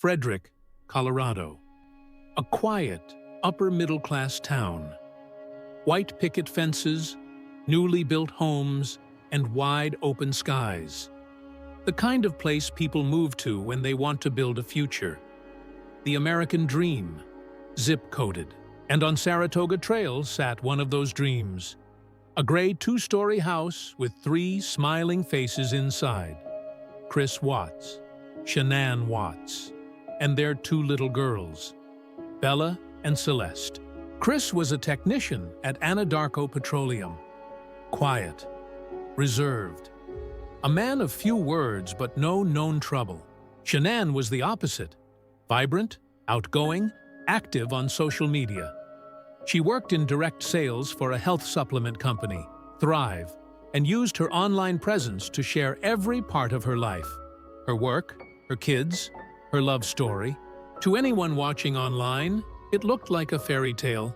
Frederick, Colorado. A quiet, upper-middle-class town. White picket fences, newly built homes, and wide open skies. The kind of place people move to when they want to build a future. The American dream, zip-coded. And on Saratoga Trail sat one of those dreams. A gray two-story house with 3 smiling faces inside. Chris Watts, Shanann Watts, and their 2 little girls, Bella and Celeste. Chris was a technician at Anadarko Petroleum. Quiet, reserved. A man of few words but no known trouble. Shanann was the opposite. Vibrant, outgoing, active on social media. She worked in direct sales for a health supplement company, Thrive, and used her online presence to share every part of her life. Her work, her kids, her love story. To anyone watching online, it looked like a fairy tale.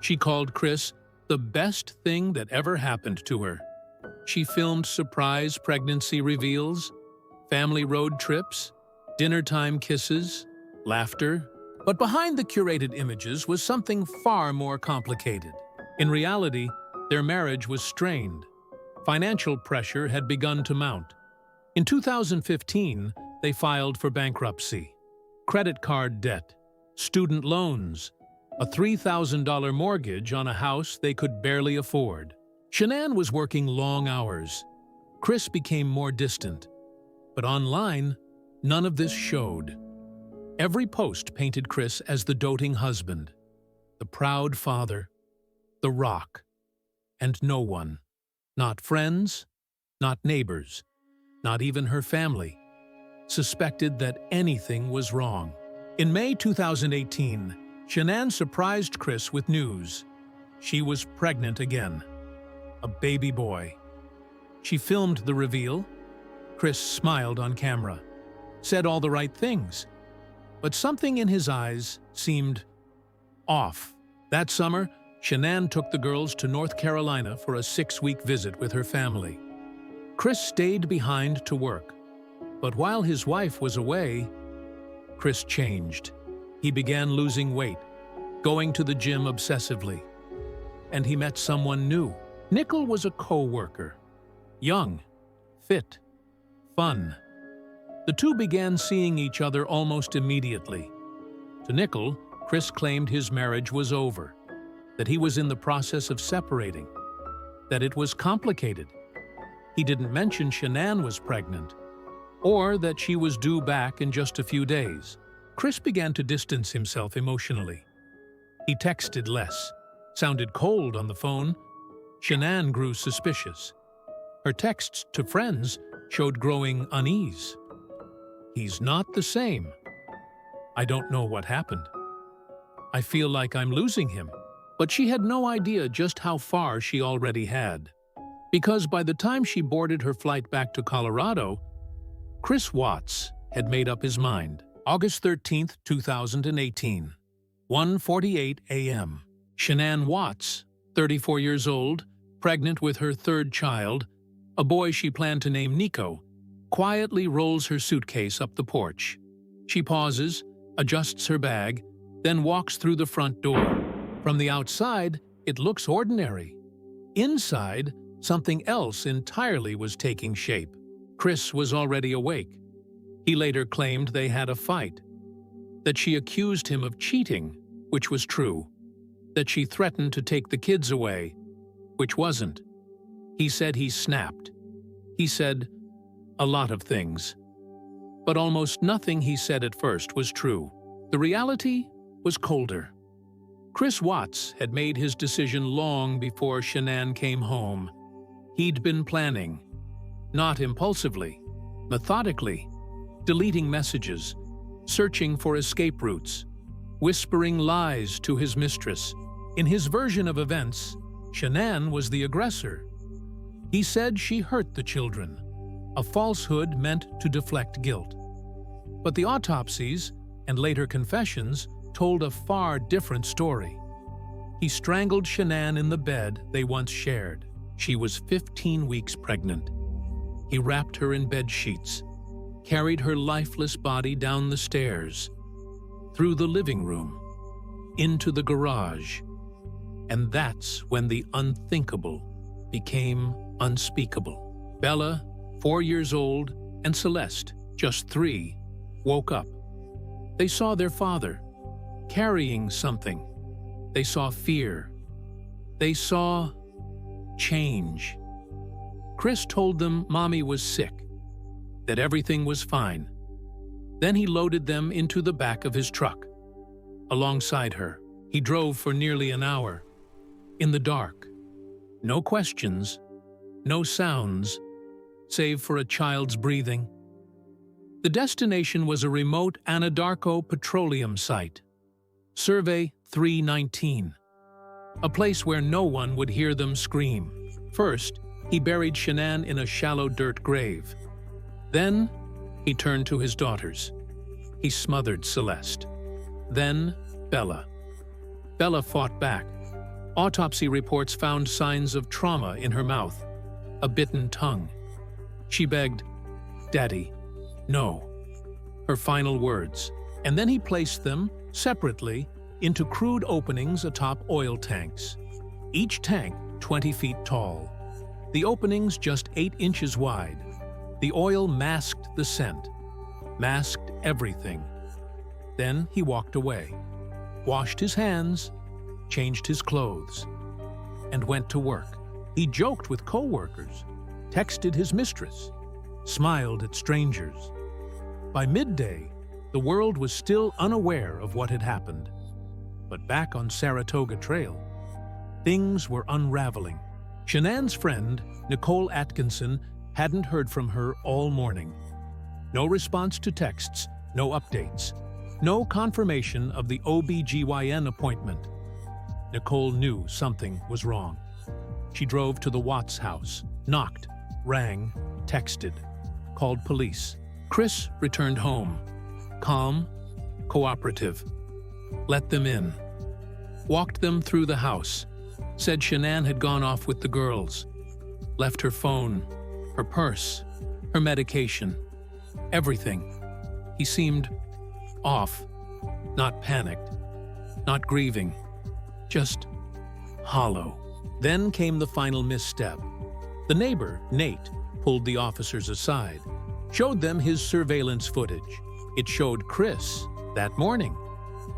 She called Chris the best thing that ever happened to her. She filmed surprise pregnancy reveals, family road trips, dinner-time kisses, laughter. But behind the curated images was something far more complicated. In reality, their marriage was strained. Financial pressure had begun to mount. In 2015, they filed for bankruptcy. Credit card debt, student loans, a $3,000 mortgage on a house they could barely afford. Shanann was working long hours. Chris became more distant. But online, none of this showed. Every post painted Chris as the doting husband, the proud father, the rock, and no one, not friends, not neighbors, not even her family, suspected that anything was wrong. In May 2018, Shanann surprised Chris with news. She was pregnant again. A baby boy. She filmed the reveal. Chris smiled on camera, said all the right things. But something in his eyes seemed off. That summer, Shanann took the girls to North Carolina for a 6-week visit with her family. Chris stayed behind to work. But while his wife was away, Chris changed. He began losing weight, going to the gym obsessively. And he met someone new. Nickel was a co-worker. Young, fit, fun. The two began seeing each other almost immediately. To Nickel, Chris claimed his marriage was over, that he was in the process of separating, that it was complicated. He didn't mention Shanann was pregnant, or that she was due back in just a few days. Chris began to distance himself emotionally. He texted less, sounded cold on the phone. Shanann grew suspicious. Her texts to friends showed growing unease. He's not the same. I don't know what happened. I feel like I'm losing him. But she had no idea just how far she already had. Because by the time she boarded her flight back to Colorado, Chris Watts had made up his mind. August 13, 2018, 1:48 a.m. Shanann Watts, 34 years old, pregnant with her 3rd child, a boy she planned to name Nico, quietly rolls her suitcase up the porch. She pauses, adjusts her bag, then walks through the front door. From the outside, it looks ordinary. Inside, something else entirely was taking shape. Chris was already awake. He later claimed they had a fight, that she accused him of cheating, which was true, that she threatened to take the kids away, which wasn't. He said he snapped. He said a lot of things. But almost nothing he said at first was true. The reality was colder. Chris Watts had made his decision long before Shanann came home. He'd been planning, not impulsively, methodically, deleting messages, searching for escape routes, whispering lies to his mistress. In his version of events, Shanann was the aggressor. He said she hurt the children, a falsehood meant to deflect guilt. But the autopsies and later confessions told a far different story. He strangled Shanann in the bed they once shared. She was 15 weeks pregnant. He wrapped her in bed sheets, carried her lifeless body down the stairs, through the living room, into the garage. And that's when the unthinkable became unspeakable. Bella, 4 years old, and Celeste, just 3, woke up. They saw their father, carrying something. They saw fear. They saw change. Chris told them Mommy was sick, that everything was fine. Then he loaded them into the back of his truck. Alongside her, he drove for nearly an hour, in the dark. No questions, no sounds, save for a child's breathing. The destination was a remote Anadarko petroleum site, Survey 319, a place where no one would hear them scream. First, he buried Shanann in a shallow dirt grave. Then, he turned to his daughters. He smothered Celeste. Then, Bella. Bella fought back. Autopsy reports found signs of trauma in her mouth, a bitten tongue. She begged, "Daddy, no." Her final words. And then he placed them, separately, into crude openings atop oil tanks. Each tank 20 feet tall. The openings just 8 inches wide. The oil masked the scent, masked everything. Then he walked away, washed his hands, changed his clothes, and went to work. He joked with co-workers, texted his mistress, smiled at strangers. By midday, the world was still unaware of what had happened. But back on Saratoga Trail, things were unraveling. Shanann's friend, Nicole Atkinson, hadn't heard from her all morning. No response to texts, no updates, no confirmation of the OB/GYN appointment. Nicole knew something was wrong. She drove to the Watts house, knocked, rang, texted, called police. Chris returned home, calm, cooperative. Let them in. Walked them through the house. Said Shanann had gone off with the girls. Left her phone, her purse, her medication, everything. He seemed off, not panicked, not grieving, just hollow. Then came the final misstep. The neighbor, Nate, pulled the officers aside, showed them his surveillance footage. It showed Chris, that morning,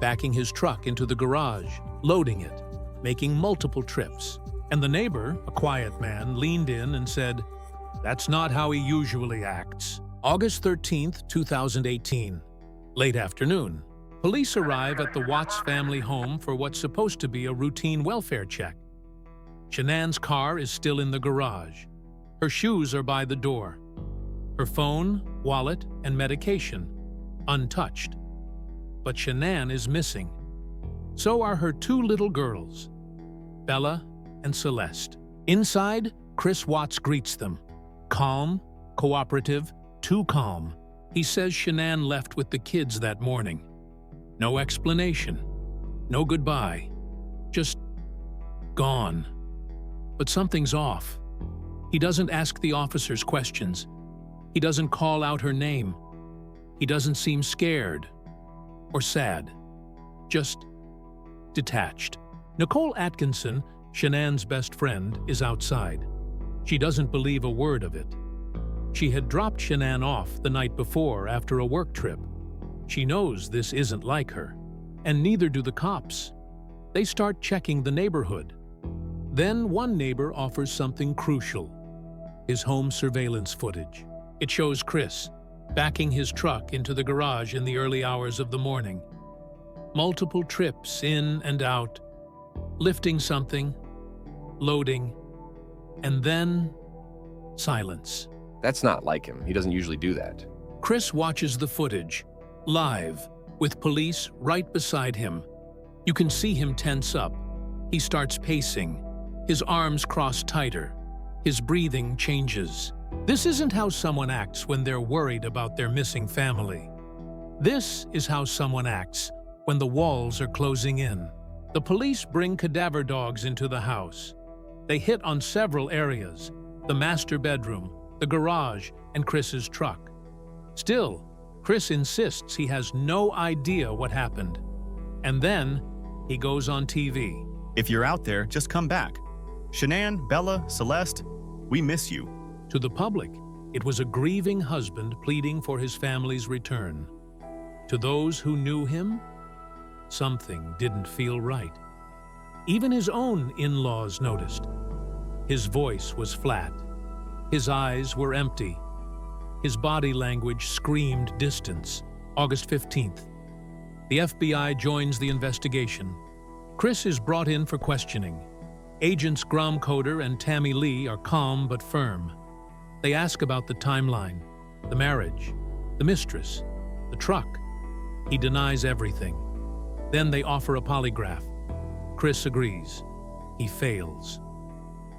backing his truck into the garage, loading it, making multiple trips. And the neighbor, a quiet man, leaned in and said, "That's not how he usually acts." August 13th, 2018. Late afternoon. Police arrive at the Watts family home for what's supposed to be a routine welfare check. Shanann's car is still in the garage. Her shoes are by the door. Her phone, wallet, and medication, untouched. But Shanann is missing. So are her 2 little girls, Bella and Celeste. Inside, Chris Watts greets them. Calm, cooperative, too calm. He says Shanann left with the kids that morning. No explanation, no goodbye, just gone. But something's off. He doesn't ask the officers questions. He doesn't call out her name. He doesn't seem scared or sad, just detached. Nicole Atkinson, Shanann's best friend, is outside. She doesn't believe a word of it. She had dropped Shanann off the night before after a work trip. She knows this isn't like her, and neither do the cops. They start checking the neighborhood. Then one neighbor offers something crucial: his home surveillance footage. It shows Chris backing his truck into the garage in the early hours of the morning. Multiple trips in and out, lifting something, loading, and then silence. That's not like him. He doesn't usually do that. Chris watches the footage, live, with police right beside him. You can see him tense up. He starts pacing, his arms crossed tighter. His breathing changes. This isn't how someone acts when they're worried about their missing family. This is how someone acts when the walls are closing in. The police bring cadaver dogs into the house. They hit on several areas: the master bedroom, the garage, and Chris's truck. Still, Chris insists he has no idea what happened. And then, he goes on TV. If you're out there, just come back. Shanann, Bella, Celeste, we miss you. To the public, it was a grieving husband pleading for his family's return. To those who knew him, something didn't feel right. Even his own in-laws noticed. His voice was flat. His eyes were empty. His body language screamed distance. August 15th. The FBI joins the investigation. Chris is brought in for questioning. Agents Grom Coder and Tammy Lee are calm but firm. They ask about the timeline, the marriage, the mistress, the truck. He denies everything. Then they offer a polygraph. Chris agrees. He fails.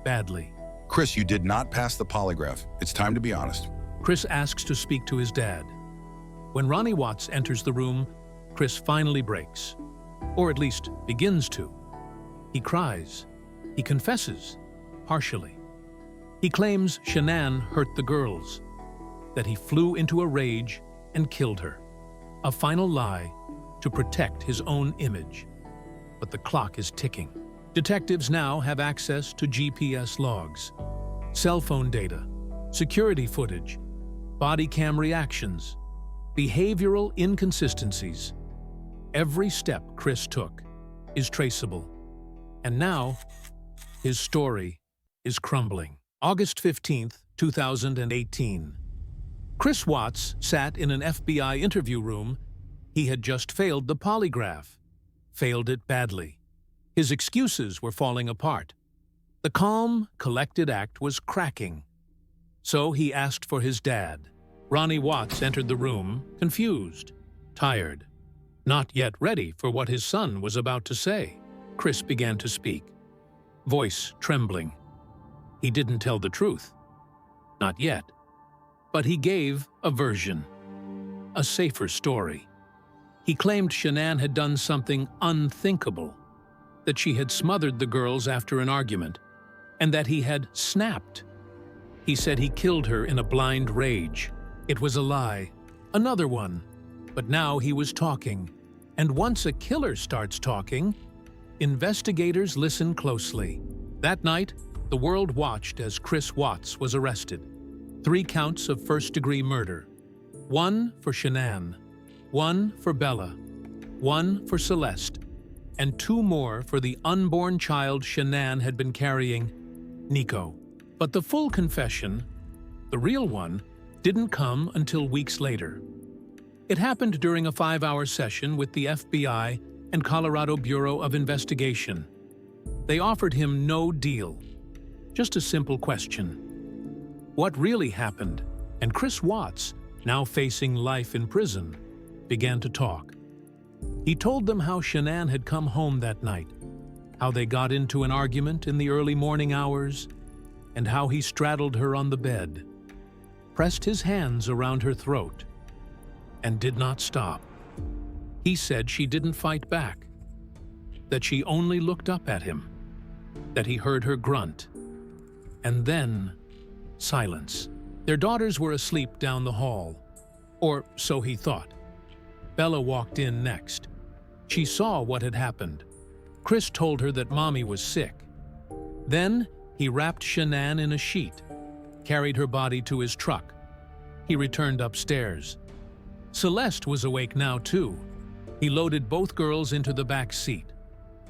Badly. Chris, you did not pass the polygraph. It's time to be honest. Chris asks to speak to his dad. When Ronnie Watts enters the room, Chris finally breaks. Or at least begins to. He cries. He confesses, partially. He claims Shanann hurt the girls, that he flew into a rage and killed her. A final lie to protect his own image. But the clock is ticking. Detectives now have access to GPS logs, cell phone data, security footage, body cam reactions, behavioral inconsistencies. Every step Chris took is traceable. And now, his story is crumbling. August 15th, 2018. Chris Watts sat in an FBI interview room. He had just failed the polygraph. Failed it badly. His excuses were falling apart. The calm, collected act was cracking. So he asked for his dad. Ronnie Watts entered the room, confused, tired, not yet ready for what his son was about to say. Chris began to speak, voice trembling. He didn't tell the truth. Not yet. But he gave a version. A safer story. He claimed Shanann had done something unthinkable, that she had smothered the girls after an argument, and that he had snapped. He said he killed her in a blind rage. It was a lie. Another one. But now he was talking. And once a killer starts talking, investigators listen closely. That night, the world watched as Chris Watts was arrested. 3 counts of first-degree murder. 1 for Shanann, 1 for Bella, 1 for Celeste, and 2 more for the unborn child Shanann had been carrying, Nico. But the full confession, the real one, didn't come until weeks later. It happened during a 5-hour session with the FBI and Colorado Bureau of Investigation. They offered him no deal, just a simple question. What really happened? And Chris Watts, now facing life in prison, began to talk. He told them how Shanann had come home that night, how they got into an argument in the early morning hours, and how he straddled her on the bed, pressed his hands around her throat, and did not stop. He said she didn't fight back, that she only looked up at him, that he heard her grunt, and then silence. Their daughters were asleep down the hall, or so he thought. Bella walked in next. She saw what had happened. Chris told her that Mommy was sick. Then he wrapped Shanann in a sheet, carried her body to his truck. He returned upstairs. Celeste was awake now too. He loaded both girls into the back seat,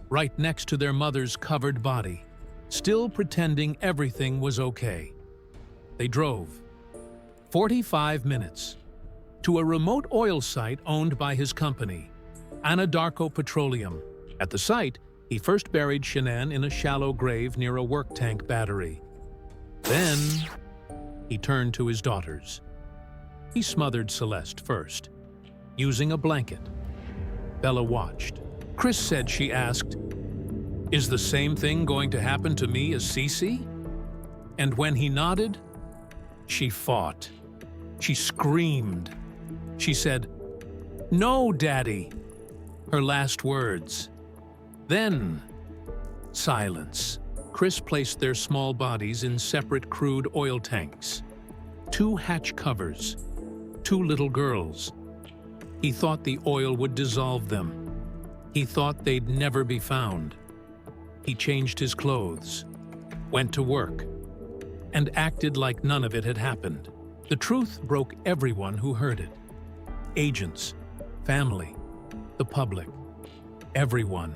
right next to their mother's covered body, still pretending everything was okay. They drove 45 minutes to a remote oil site owned by his company, Anadarko Petroleum. At the site, he first buried Shanann in a shallow grave near a work tank battery. Then, he turned to his daughters. He smothered Celeste first, using a blanket. Bella watched. Chris said she asked, "Is the same thing going to happen to me as Cece?" And when he nodded, she fought. She screamed. She said, "No, Daddy," her last words. Then, silence. Chris placed their small bodies in separate crude oil tanks, 2 hatch covers. 2 little girls. He thought the oil would dissolve them. He thought they'd never be found. He changed his clothes, went to work, and acted like none of it had happened. The truth broke everyone who heard it. Agents, family, the public, everyone.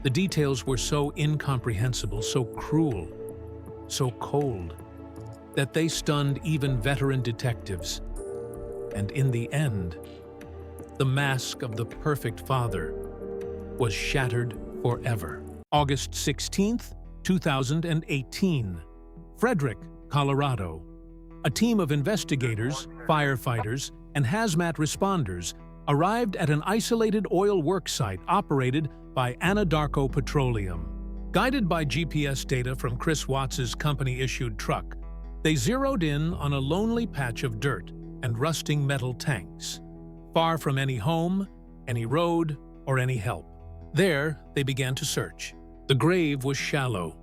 The details were so incomprehensible, so cruel, so cold, that they stunned even veteran detectives. And in the end, the mask of the perfect father was shattered forever. August 16th, 2018. Frederick, Colorado. A team of investigators, firefighters, and hazmat responders arrived at an isolated oil work site operated by Anadarko Petroleum. Guided by GPS data from Chris Watts' company-issued truck, they zeroed in on a lonely patch of dirt and rusting metal tanks, far from any home, any road, or any help. There, they began to search. The grave was shallow,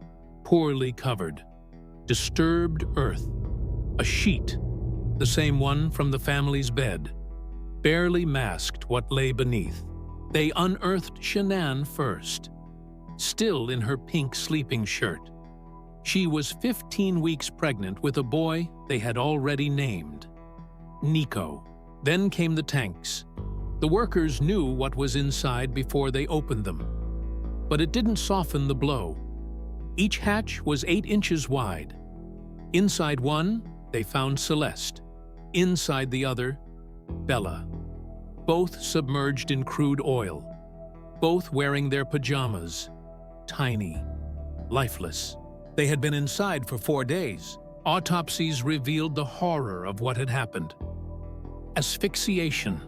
poorly covered, disturbed earth, a sheet, the same one from the family's bed, barely masked what lay beneath. They unearthed Shanann first, still in her pink sleeping shirt. She was 15 weeks pregnant with a boy they had already named, Nico. Then came the tanks. The workers knew what was inside before they opened them, but it didn't soften the blow. Each hatch was 8 inches wide. Inside one, they found Celeste. Inside the other, Bella. Both submerged in crude oil. Both wearing their pajamas. Tiny. Lifeless. They had been inside for 4 days. Autopsies revealed the horror of what had happened. Asphyxiation.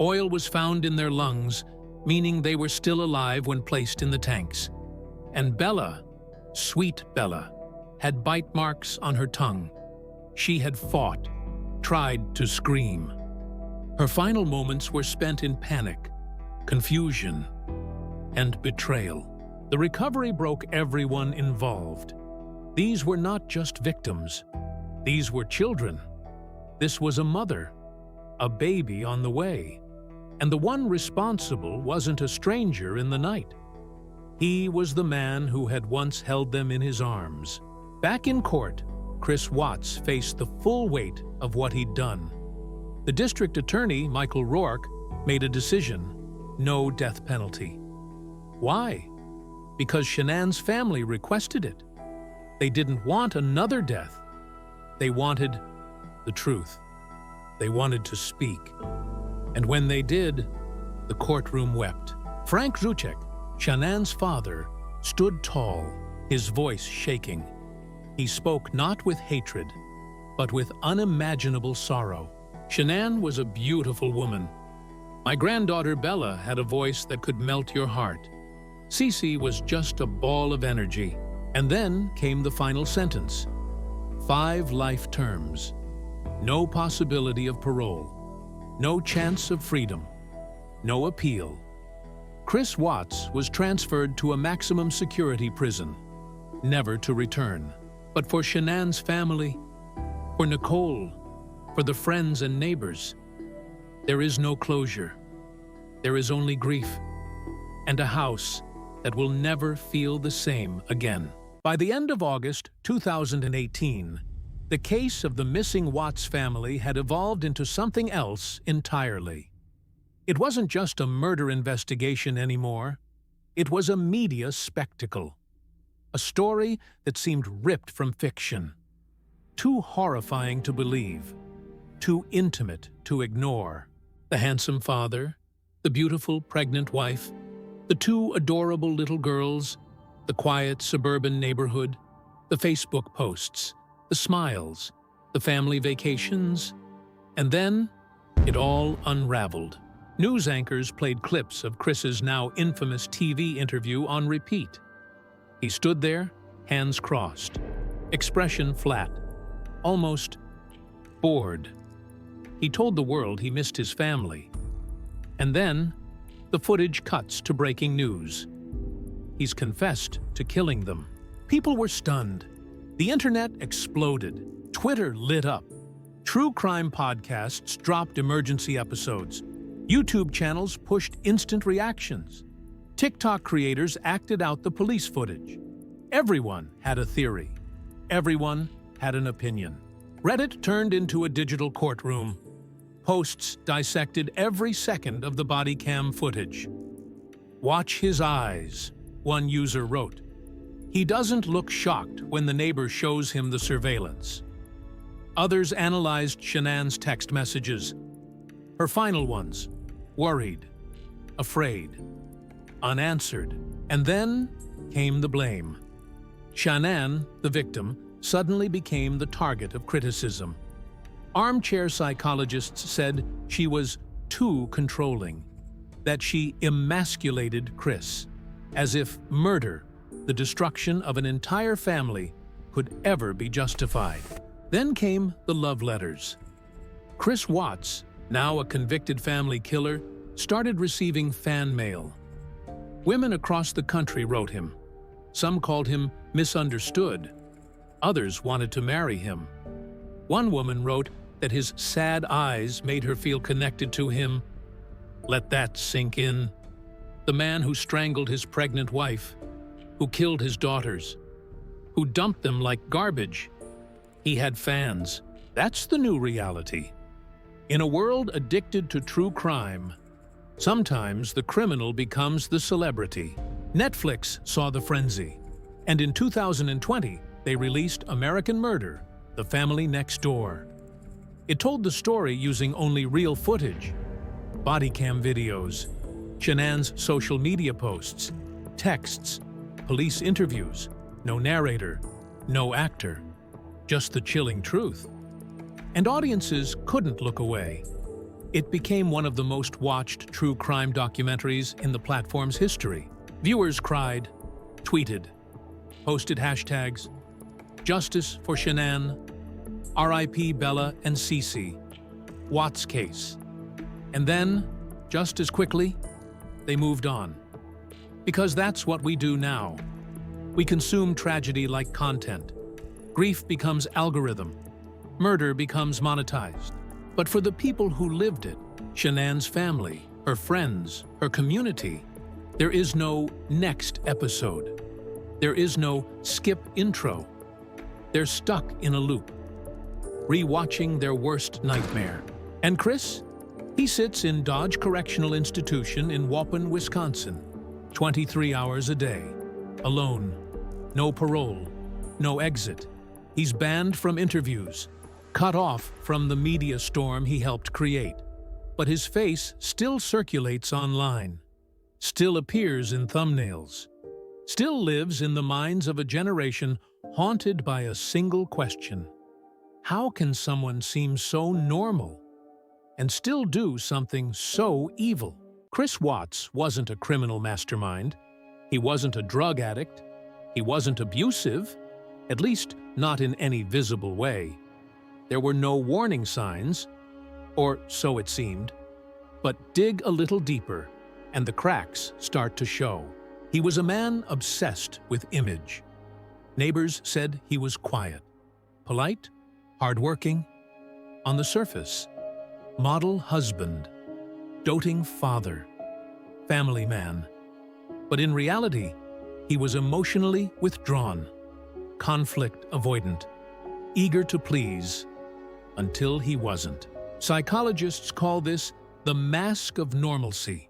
Oil was found in their lungs, meaning they were still alive when placed in the tanks. And Bella, sweet Bella, had bite marks on her tongue. She had fought, tried to scream. Her final moments were spent in panic, confusion, and betrayal. The recovery broke everyone involved. These were not just victims. These were children. This was a mother, a baby on the way. And the one responsible wasn't a stranger in the night. He was the man who had once held them in his arms. Back in court, Chris Watts faced the full weight of what he'd done. The district attorney, Michael Rourke, made a decision: no death penalty. Why? Because Shanann's family requested it. They didn't want another death. They wanted the truth. They wanted to speak. And when they did, the courtroom wept. Frank Zuchek, Shanann's father, stood tall, his voice shaking. He spoke not with hatred, but with unimaginable sorrow. Shanann was a beautiful woman. My granddaughter Bella had a voice that could melt your heart. Cece was just a ball of energy. And then came the final sentence. 5 life terms. No possibility of parole. No chance of freedom. No appeal. Chris Watts was transferred to a maximum security prison, never to return. But for Shanann's family, for Nicole, for the friends and neighbors, there is no closure. There is only grief and a house that will never feel the same again. By the end of August 2018, the case of the missing Watts family had evolved into something else entirely. It wasn't just a murder investigation anymore. It was a media spectacle. A story that seemed ripped from fiction. Too horrifying to believe. Too intimate to ignore. The handsome father, the beautiful pregnant wife, the 2 adorable little girls, the quiet suburban neighborhood, the Facebook posts, the smiles, the family vacations, and then it all unraveled. News anchors played clips of Chris's now infamous TV interview on repeat. He stood there, hands crossed, expression flat, almost bored. He told the world he missed his family. And then, the footage cuts to breaking news. He's confessed to killing them. People were stunned. The internet exploded. Twitter lit up. True crime podcasts dropped emergency episodes. YouTube channels pushed instant reactions. TikTok creators acted out the police footage. Everyone had a theory. Everyone had an opinion. Reddit turned into a digital courtroom. Posts dissected every second of the body cam footage. "Watch his eyes," one user wrote. "He doesn't look shocked when the neighbor shows him the surveillance." Others analyzed Shanann's text messages. Her final ones: worried, afraid, unanswered. And then came the blame. Shanann, the victim, suddenly became the target of criticism. Armchair psychologists said she was too controlling, that she emasculated Chris, as if murder, the destruction of an entire family, could ever be justified. Then came the love letters. Chris Watts, now a convicted family killer, started receiving fan mail. Women across the country wrote him. Some called him misunderstood. Others wanted to marry him. One woman wrote that his sad eyes made her feel connected to him. Let that sink in. The man who strangled his pregnant wife, who killed his daughters, who dumped them like garbage. He had fans. That's the new reality. In a world addicted to true crime, sometimes the criminal becomes the celebrity. Netflix saw the frenzy, and in 2020, they released American Murder: The Family Next Door. It told the story using only real footage, body cam videos, Shanann's social media posts, texts, police interviews, no narrator, no actor, just the chilling truth. And audiences couldn't look away. It became one of the most watched true crime documentaries in the platform's history. Viewers cried, tweeted, posted hashtags, "Justice for Shanann," "RIP Bella and Cece," "Watts case." And then, just as quickly, they moved on. Because that's what we do now. We consume tragedy like content. Grief becomes algorithm. Murder becomes monetized. But for the people who lived it, Shanann's family, her friends, her community, there is no next episode. There is no skip intro. They're stuck in a loop, rewatching their worst nightmare. And Chris? He sits in Dodge Correctional Institution in Waupun, Wisconsin, 23 hours a day, alone, no parole, no exit. He's banned from interviews, cut off from the media storm he helped create. But his face still circulates online, still appears in thumbnails, still lives in the minds of a generation haunted by a single question. How can someone seem so normal and still do something so evil? Chris Watts wasn't a criminal mastermind. He wasn't a drug addict. He wasn't abusive, at least not in any visible way. There were no warning signs, or so it seemed. But dig a little deeper, and the cracks start to show. He was a man obsessed with image. Neighbors said he was quiet, polite, hardworking. On the surface, model husband, doting father, family man. But in reality, he was emotionally withdrawn, conflict avoidant, eager to please, until he wasn't. Psychologists call this the mask of normalcy,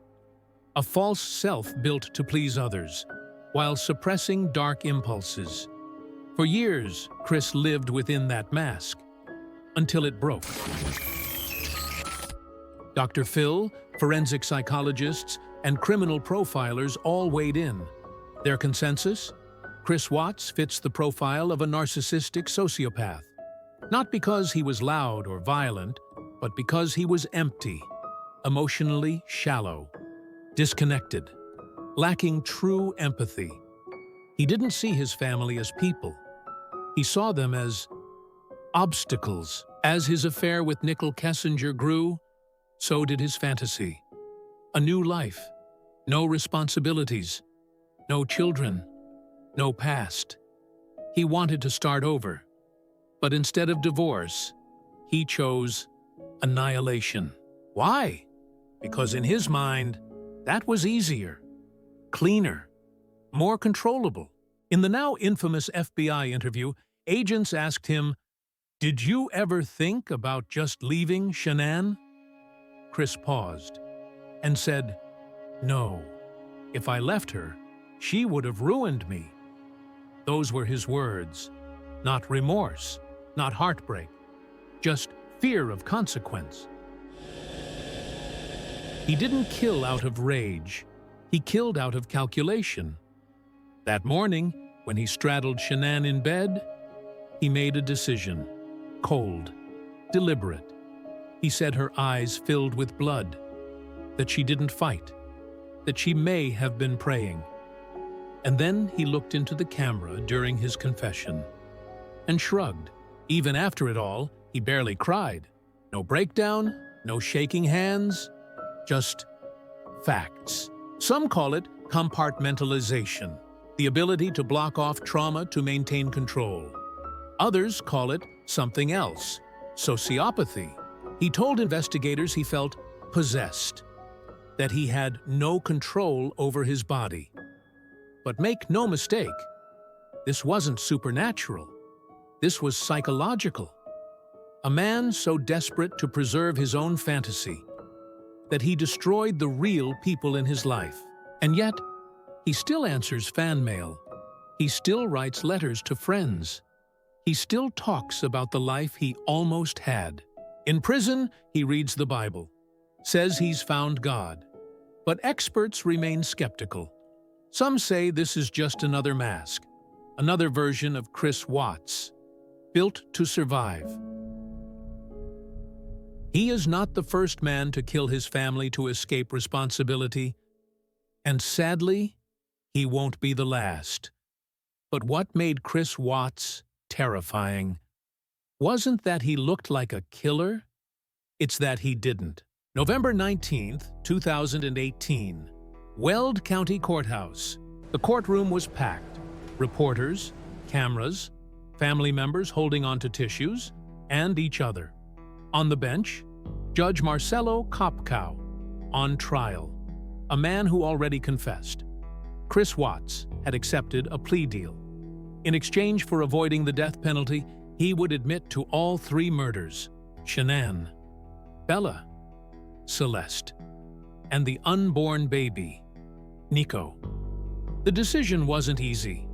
a false self built to please others, while suppressing dark impulses. For years, Chris lived within that mask, until it broke. Dr. Phil, forensic psychologists, and criminal profilers all weighed in. Their consensus? Chris Watts fits the profile of a narcissistic sociopath. Not because he was loud or violent, but because he was empty, emotionally shallow, disconnected, lacking true empathy. He didn't see his family as people. He saw them as obstacles. As his affair with Nicole Kessinger grew, so did his fantasy. A new life, no responsibilities, no children, no past. He wanted to start over. But instead of divorce, he chose annihilation. Why? Because in his mind, that was easier, cleaner, more controllable. In the now infamous FBI interview, agents asked him, "Did you ever think about just leaving Shanann?" Chris paused and said, "No. If I left her, she would have ruined me." Those were his words. Not remorse, not heartbreak, just fear of consequence. He didn't kill out of rage. He killed out of calculation. That morning, when he straddled Shanann in bed, he made a decision. Cold, deliberate. He said her eyes filled with blood, that she didn't fight, that she may have been praying. And then he looked into the camera during his confession and shrugged. Even after it all, he barely cried. No breakdown, no shaking hands, just facts. Some call it compartmentalization, the ability to block off trauma to maintain control. Others call it something else, sociopathy. He told investigators he felt possessed, that he had no control over his body. But make no mistake, this wasn't supernatural. This was psychological. A man so desperate to preserve his own fantasy that he destroyed the real people in his life. And yet, he still answers fan mail. He still writes letters to friends. He still talks about the life he almost had. In prison, he reads the Bible, says he's found God. But experts remain skeptical. Some say this is just another mask, another version of Chris Watts, built to survive. He is not the first man to kill his family to escape responsibility, and sadly, he won't be the last. But what made Chris Watts terrifying wasn't that he looked like a killer, it's that he didn't. November 19th, 2018, Weld County Courthouse. The courtroom was packed. Reporters, cameras, family members holding onto tissues, and each other. On the bench, Judge Marcelo Kopkow, on trial, a man who already confessed. Chris Watts had accepted a plea deal. In exchange for avoiding the death penalty, he would admit to all 3 murders: Shanann, Bella, Celeste, and the unborn baby, Nico. The decision wasn't easy,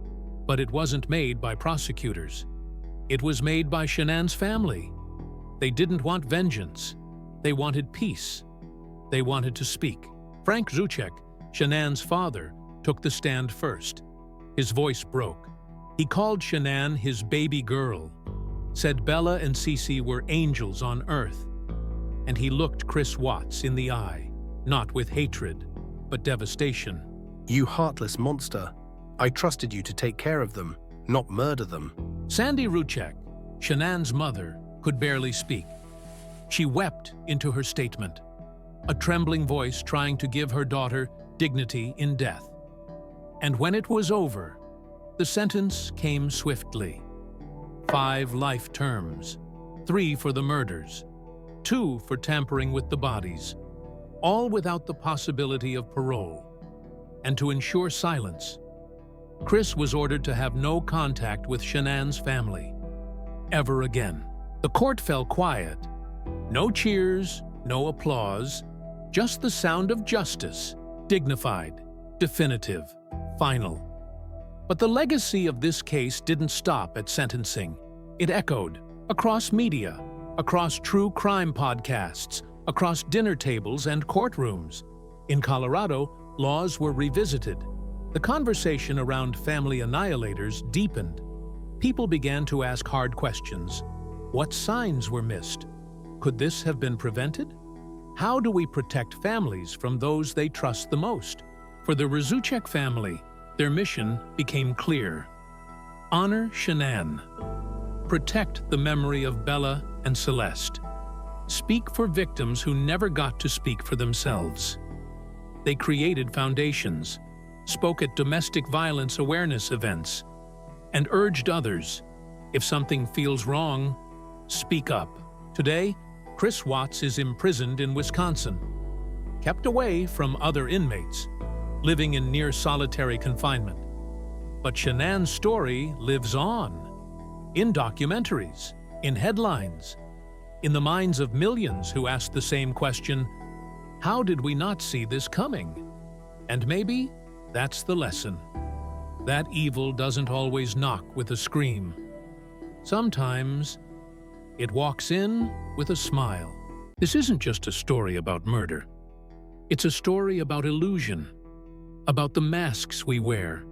but it wasn't made by prosecutors. It was made by Shanann's family. They didn't want vengeance. They wanted peace. They wanted to speak. Frank Zuchek, Shanann's father, took the stand first. His voice broke. He called Shanann his baby girl, said Bella and Cece were angels on earth. And he looked Chris Watts in the eye, not with hatred, but devastation. "You heartless monster. I trusted you to take care of them, not murder them." Sandy Ruchek, Shanann's mother, could barely speak. She wept into her statement, a trembling voice trying to give her daughter dignity in death. And when it was over, the sentence came swiftly. 5 life terms, 3 for the murders, 2 for tampering with the bodies, all without the possibility of parole. And to ensure silence, Chris was ordered to have no contact with Shanann's family, ever again. The court fell quiet. No cheers, no applause, just the sound of justice, dignified, definitive, final. But the legacy of this case didn't stop at sentencing. It echoed across media, across true crime podcasts, across dinner tables and courtrooms. In Colorado, laws were revisited. The conversation around family annihilators deepened. People began to ask hard questions. What signs were missed? Could this have been prevented? How do we protect families from those they trust the most? For the Rzucek family, their mission became clear. Honor Shanann. Protect the memory of Bella and Celeste. Speak for victims who never got to speak for themselves. They created foundations, spoke at domestic violence awareness events, and urged others, if something feels wrong, speak up. Today, Chris Watts is imprisoned in Wisconsin, kept away from other inmates, living in near solitary confinement. But Shanann's story lives on, in documentaries, in headlines, in the minds of millions who ask the same question, how did we not see this coming? And maybe that's the lesson. That evil doesn't always knock with a scream. Sometimes it walks in with a smile. This isn't just a story about murder. It's a story about illusion, about the masks we wear,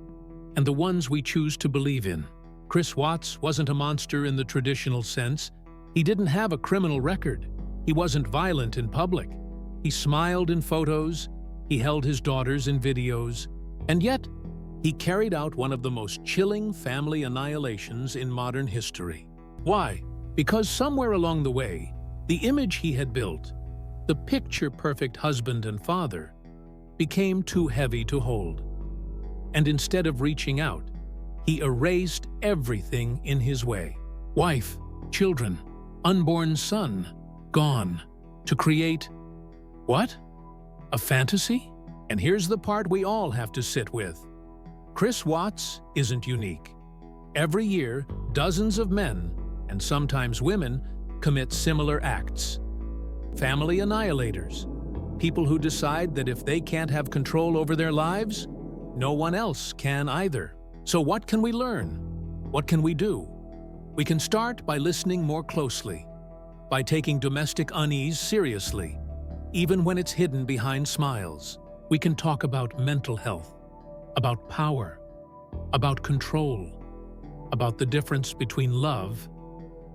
and the ones we choose to believe in. Chris Watts wasn't a monster in the traditional sense. He didn't have a criminal record. He wasn't violent in public. He smiled in photos. He held his daughters in videos. And yet, he carried out one of the most chilling family annihilations in modern history. Why? Because somewhere along the way, the image he had built, the picture-perfect husband and father, became too heavy to hold. And instead of reaching out, he erased everything in his way. Wife, children, unborn son, gone. To create, what? A fantasy? And here's the part we all have to sit with. Chris Watts isn't unique. Every year, dozens of men, and sometimes women, commit similar acts. Family annihilators. People who decide that if they can't have control over their lives, no one else can either. So what can we learn? What can we do? We can start by listening more closely, by taking domestic unease seriously, even when it's hidden behind smiles. We can talk about mental health, about power, about control, about the difference between love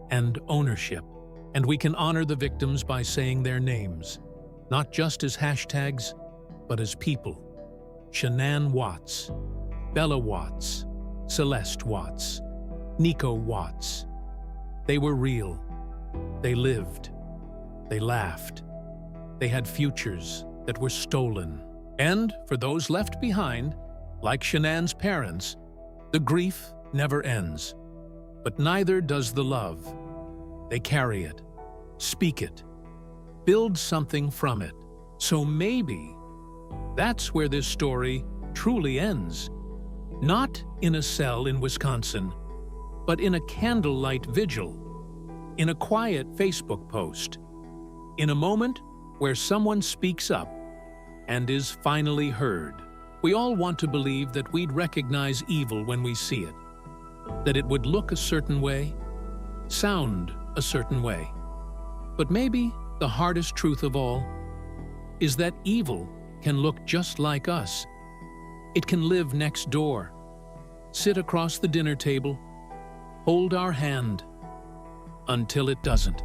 and ownership. And we can honor the victims by saying their names, not just as hashtags, but as people. Shanann Watts, Bella Watts, Celeste Watts, Nico Watts. They were real. They lived. They laughed. They had futures that were stolen. And for those left behind, like Shanann's parents, the grief never ends. But neither does the love. They carry it, speak it, build something from it. So maybe that's where this story truly ends. Not in a cell in Wisconsin, but in a candlelight vigil, in a quiet Facebook post, in a moment where someone speaks up and is finally heard. We all want to believe that we'd recognize evil when we see it, that it would look a certain way, sound a certain way. But maybe the hardest truth of all is that evil can look just like us. It can live next door, sit across the dinner table, hold our hand, until it doesn't.